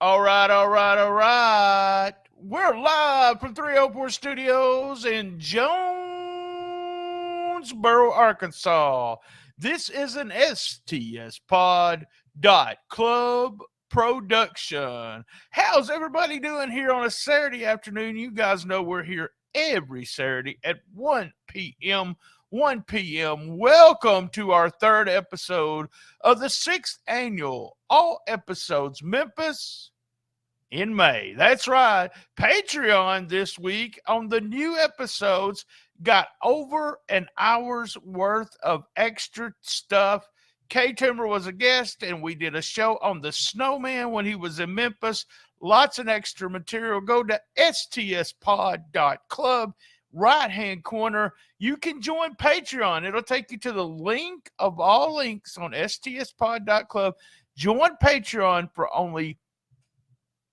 All right, all right, all right. We're live from 304 Studios in Jonesboro, Arkansas. This is an STS Pod Club production. How's everybody doing here on a Saturday afternoon? You guys know we're here every Saturday at 1 p.m. 1 p.m. Welcome to our third episode of the sixth annual All Episodes Memphis in May. That's right. Patreon this week on the new episodes got over an hour's worth of extra stuff. K Timber was a guest, and we did a show on the snowman when he was in Memphis. Lots of extra material. Go to stspod.club, right-hand corner. You can join Patreon. It'll take you to the link of all links on stspod.club. Join Patreon for only,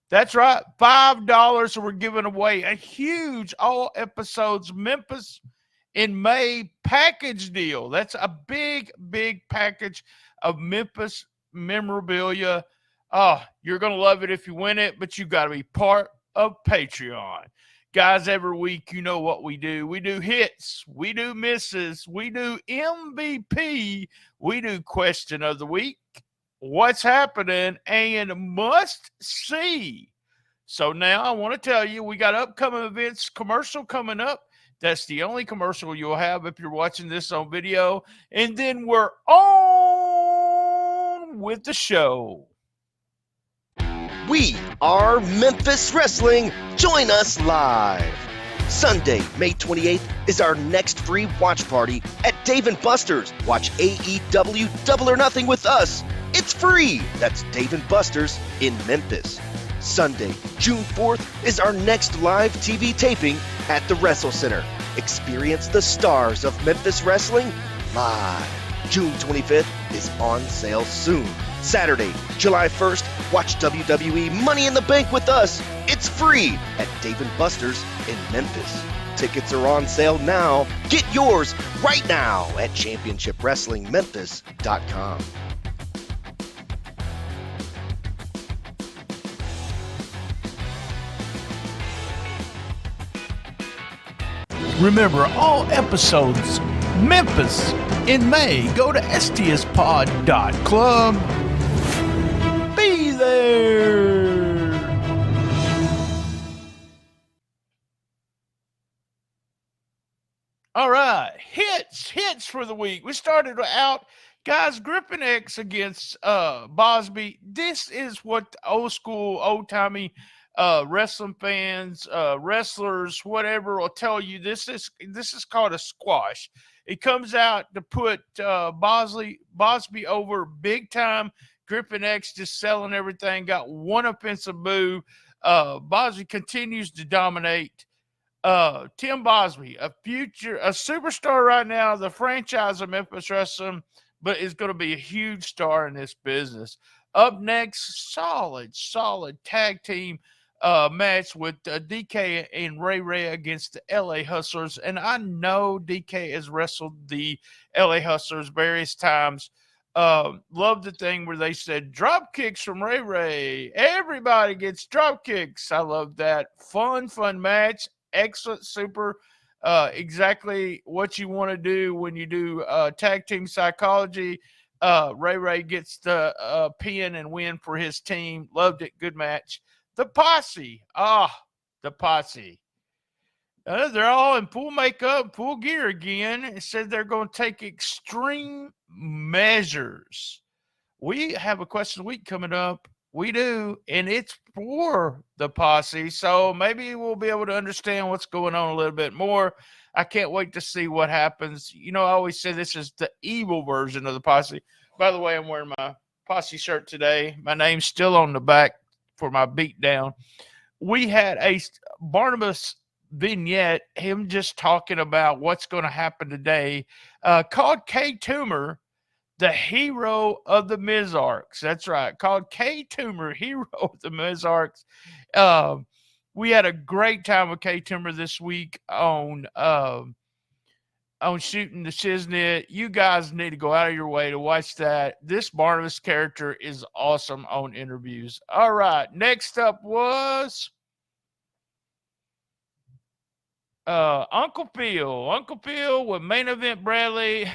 that's right, $5. We're giving away a huge all episodes Memphis in May package deal. That's a big, big package of Memphis memorabilia. Oh, you're going to love it if you win it, but you got to be part of Patreon. Guys, every week, you know what we do. We do hits, we do misses, we do MVP, we do question of the week, what's happening, and must see. So now I want to tell you, we got upcoming events, commercial coming up. That's the only commercial you'll have if you're watching this on video. And then we're on with the show. We are Memphis Wrestling. Join us live. Sunday, May 28th is our next free watch party at Dave & Buster's. Watch AEW Double or Nothing with us. It's free. That's Dave & Buster's in Memphis. Sunday, June 4th is our next live TV taping at the WrestleCenter. Experience the stars of Memphis Wrestling live. June 25th is on sale soon. Saturday, July 1st, watch WWE Money in the Bank with us. It's free at Dave & Buster's in Memphis. Tickets are on sale now. Get yours right now at championshipwrestlingmemphis.com. Remember, all episodes Memphis in May. Go to stspod.club. Be there. All right, hits for the week. We started out, guys, Griffin X against Bosby. This is what old school, old-timey wrestling fans, wrestlers, whatever, will tell you. This is called a squash. It comes out to put Bosby over big time. Griffin X just selling everything. Got one offensive move. Bosby continues to dominate. Tim Bosby, a superstar right now, the franchise of Memphis Wrestling, but is going to be a huge star in this business. Up next, solid tag team match with DK and Ray Ray against the LA Hustlers. And I know DK has wrestled the LA Hustlers various times. Love the thing where they said drop kicks from Ray Ray. Everybody gets drop kicks. I love that. Fun match. Excellent, super, exactly what you want to do when you do tag team psychology. Ray Ray gets the pin and win for his team. Loved it. Good match. The Posse. The Posse. They're all in full makeup, full gear again. It said they're going to take extreme measures. We have a question of the week coming up. We do, and it's for the Posse. So maybe we'll be able to understand what's going on a little bit more. I can't wait to see what happens. You know, I always say this is the evil version of the Posse. By the way, I'm wearing my Posse shirt today. My name's still on the back for my beatdown. We had a Barnabas vignette, him just talking about what's going to happen today, called K Toomer, the hero of the Mizarks. That's right. Called K Toomer, hero of the Mizarks. We had a great time with K Toomer this week on on Shooting the Shiznit. You guys need to go out of your way to watch that. This Barnabas character is awesome on interviews. All right, next up was Uncle Phil. Uncle Phil with Main Event Bradley.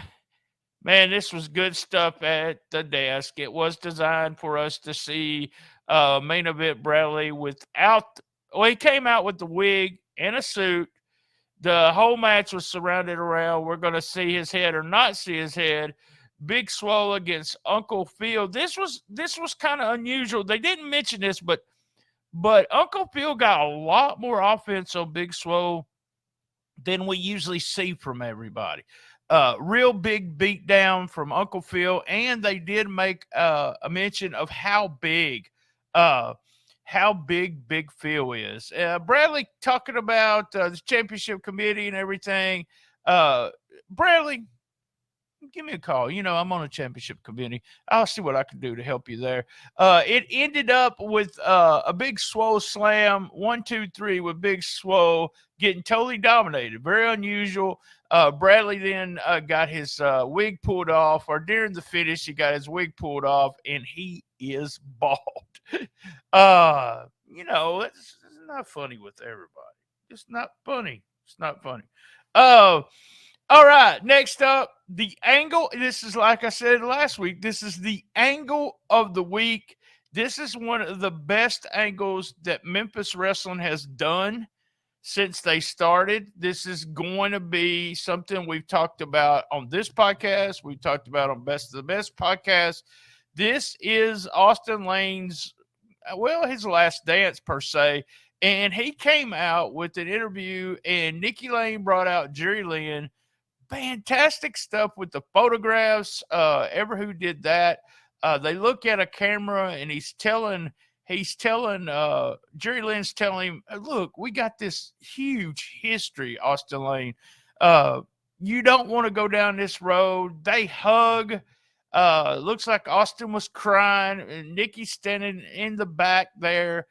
Man, this was good stuff at the desk. It was designed for us to see Main Event Bradley without. Well, he came out with the wig and a suit. The whole match was surrounded around. We're going to see his head or not see his head. Big Swole against Uncle Phil. This was kind of unusual. They didn't mention this, but Uncle Phil got a lot more offense on Big Swole than we usually see from everybody. Real big beatdown from Uncle Phil, and they did make a mention of how big Big Phil is. Bradley talking about the championship committee and everything. Bradley, give me a call. You know, I'm on a championship committee. I'll see what I can do to help you there. It ended up with a Big Swole slam, 1, 2, 3, with Big Swole getting totally dominated. Very unusual. Bradley then got his wig pulled off, or during the finish, he got his wig pulled off, and he is bald. You know, it's not funny with everybody. It's not funny. It's not funny. All right, next up, the angle. This is, like I said last week, this is the angle of the week. This is one of the best angles that Memphis Wrestling has done since they started. This is going to be something we've talked about on this podcast. We've talked about on Best of the Best podcast. This is Austin Lane's, well, his last dance per se. And he came out with an interview, and Nikki Lane brought out Jerry Lynn. Fantastic stuff with the photographs. Ever who did that. They look at a camera, and he's telling Jerry Lynn's telling him, look, we got this huge history, Austin Lane. You don't want to go down this road. They hug. Looks like Austin was crying, and Nikki's standing in the back there.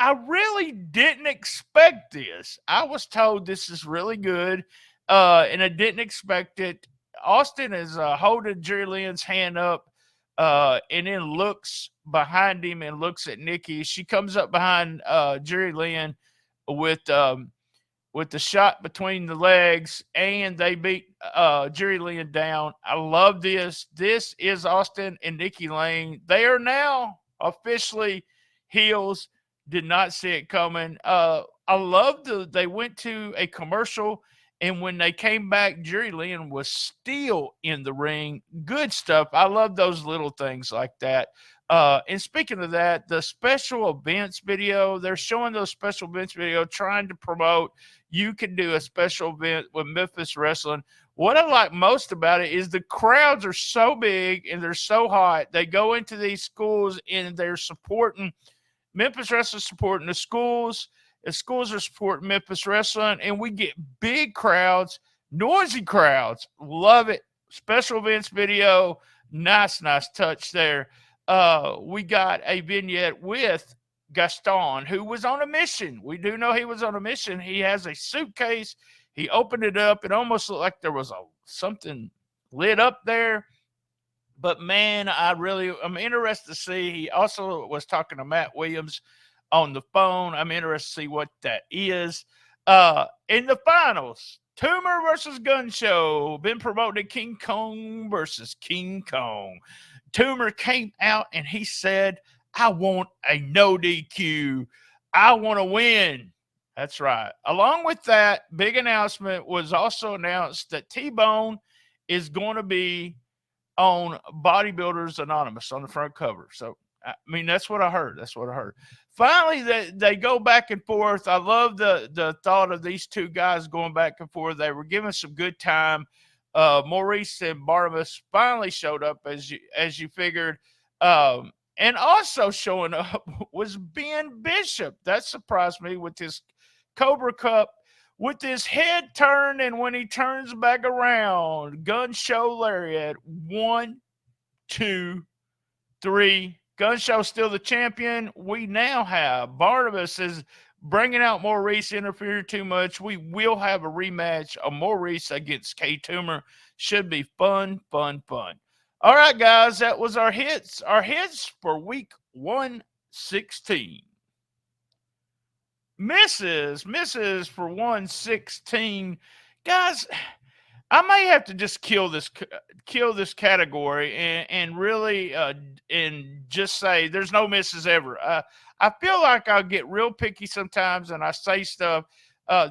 I really didn't expect this. I was told this is really good, and I didn't expect it. Austin is holding Jerry Lynn's hand up, and then looks behind him and looks at Nikki. She comes up behind Jerry Lynn with the shot between the legs, and they beat Jerry Lynn down. I love this. This is Austin and Nikki Lane. They are now officially heels. Did not see it coming. I love they went to a commercial, and when they came back, Jerry Lynn was still in the ring. Good stuff. I love those little things like that. And speaking of that, the special events video, they're showing those special events video, trying to promote you can do a special event with Memphis Wrestling. What I like most about it is the crowds are so big and they're so hot. They go into these schools and they're supporting Memphis Wrestling, supporting the schools. The schools are supporting Memphis Wrestling, and we get big crowds, noisy crowds. Love it. Special events video. Nice touch there. We got a vignette with Gaston, who was on a mission. We do know he was on a mission. He has a suitcase. He opened it up. It almost looked like there was something lit up there. But, man, I'm interested to see. He also was talking to Matt Williams on the phone. I'm interested to see what that is. In the finals, Tumor versus Gun Show. Been promoted King Kong versus King Kong. Tumor came out and he said, I want a no DQ. I want to win. That's right. Along with that, big announcement was also announced that T-Bone is going to be on Bodybuilders Anonymous on the front cover. So, I mean, that's what I heard. Finally, they go back and forth. I love the thought of these two guys going back and forth. They were giving some good time. Maurice and Barnabas finally showed up as you figured. And also showing up was Ben Bishop. That surprised me with his Cobra Cup, with his head turned, and when he turns back around, Gun Show Lariat. 1, 2, 3. Gun Show still the champion. We now have Barnabas as bringing out Maurice interfering too much. We will have a rematch of Maurice against K Toomer. Should be fun, fun, fun. All right, guys, that was our hits. Our hits for week 116. Misses for 116. Guys, I may have to just kill this category and really and just say there's no misses ever. I feel like I'll get real picky sometimes and I say stuff.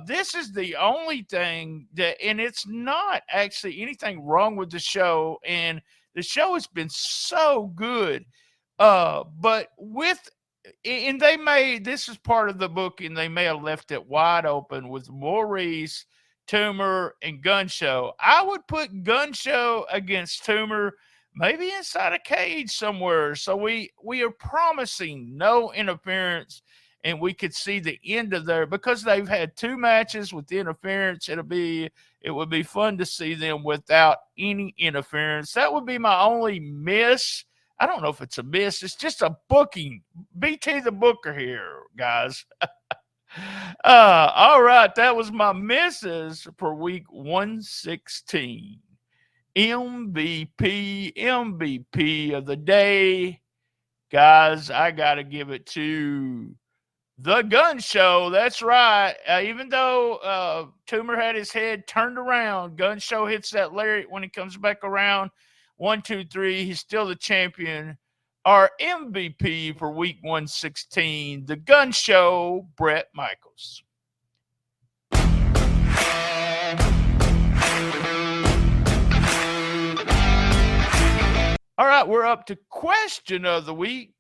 This is the only thing that, and it's not actually anything wrong with the show, and the show has been so good. But with, and they may, this is part of the book, and they may have left it wide open with Maurice, Toomer, and Gun Show. I would put Gun Show against Toomer, maybe inside a cage somewhere. So we are promising no interference, and we could see the end of there because they've had 2 matches with interference. It would be fun to see them without any interference. That would be my only miss. I don't know if it's a miss. It's just a booking. BT the Booker here, guys. All right. That was my misses for week 116. MVP of the day. Guys, I got to give it to the Gun Show. That's right. Even though Toomer had his head turned around, Gun Show hits that lariat when he comes back around. 1, 2, 3. He's still the champion. Our MVP for week 116, the Gun Show, Bret Michaels. All right, we're up to question of the week.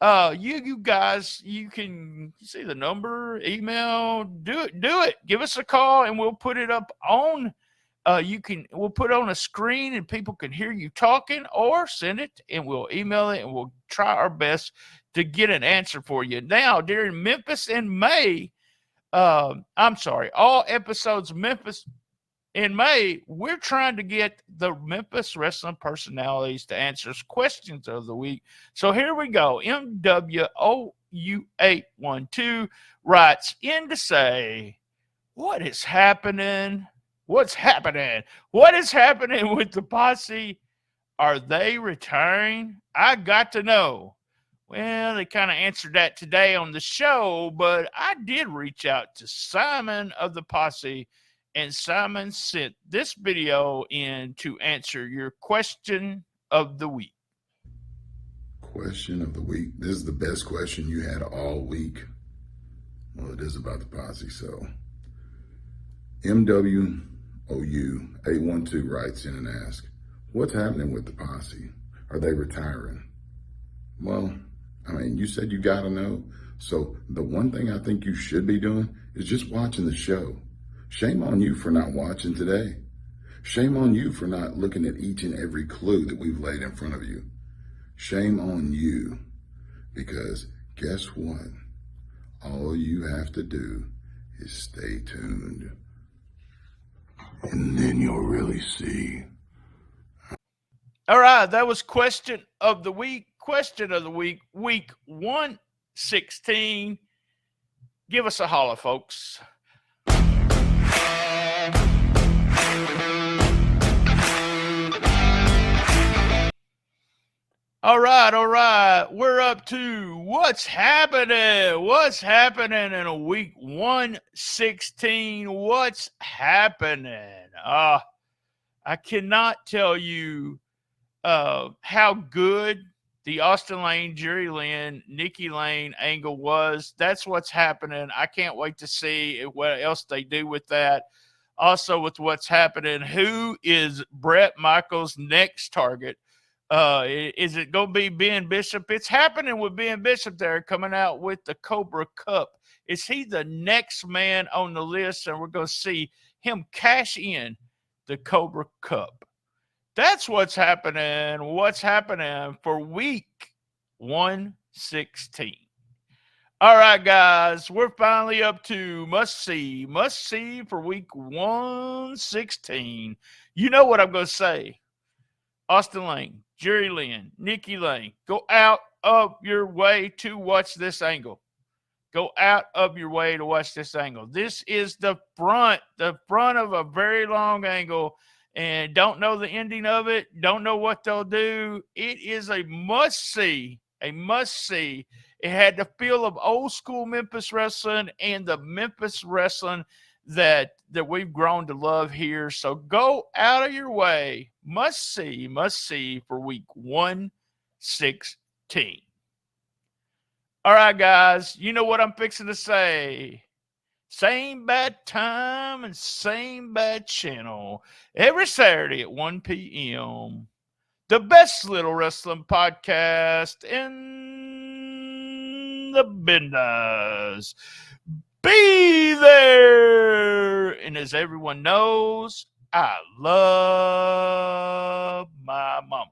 You guys, you can see the number, email, do it. Give us a call and we'll put it up on. We'll put it on a screen and people can hear you talking, or send it and we'll email it and we'll try our best to get an answer for you. Now, during Memphis in May, all episodes Memphis in May, we're trying to get the Memphis wrestling personalities to answer questions of the week. So here we go. MWOU812 writes in to say, what is happening? What's happening? What is happening with the posse? Are they retiring? I got to know. Well, they kind of answered that today on the show, but I did reach out to Simon of the posse, and Simon sent this video in to answer your question of the week. Question of the week. This is the best question you had all week. Well, it is about the posse, so. MWOU812 writes in and asks, what's happening with the posse? Are they retiring? Well, I mean, you said you got to know. So the one thing I think you should be doing is just watching the show. Shame on you for not watching today. Shame on you for not looking at each and every clue that we've laid in front of you. Shame on you, because guess what? All you have to do is stay tuned. And then you'll really see. All right, that was question of the week. Question of the week, week 116. Give us a holler, folks. All right. We're up to what's happening. What's happening in a week 116? What's happening? I cannot tell you how good the Austin Lane, Jerry Lynn, Nikki Lane angle was. That's what's happening. I can't wait to see what else they do with that. Also, with what's happening, who is Bret Michaels' next target? Is it going to be Ben Bishop? It's happening with Ben Bishop there, coming out with the Cobra Cup. Is he the next man on the list? And we're going to see him cash in the Cobra Cup. That's what's happening. What's happening for week 116. All right, guys, we're finally up to must see for week 116. You know what I'm going to say. Austin Lane, Jerry Lynn, Nikki Lane, go out of your way to watch this angle. Go out of your way to watch this angle. This is the front of a very long angle, and don't know the ending of it, don't know what they'll do. It is a must-see, It had the feel of old school Memphis wrestling and the Memphis wrestling that we've grown to love here. So go out of your way. Must see for week 116. All right, guys, you know what I'm fixing to say. Same bad time and same bad channel every Saturday at 1 p.m. The best little wrestling podcast in the business. Be there. And as everyone knows, I love my mama.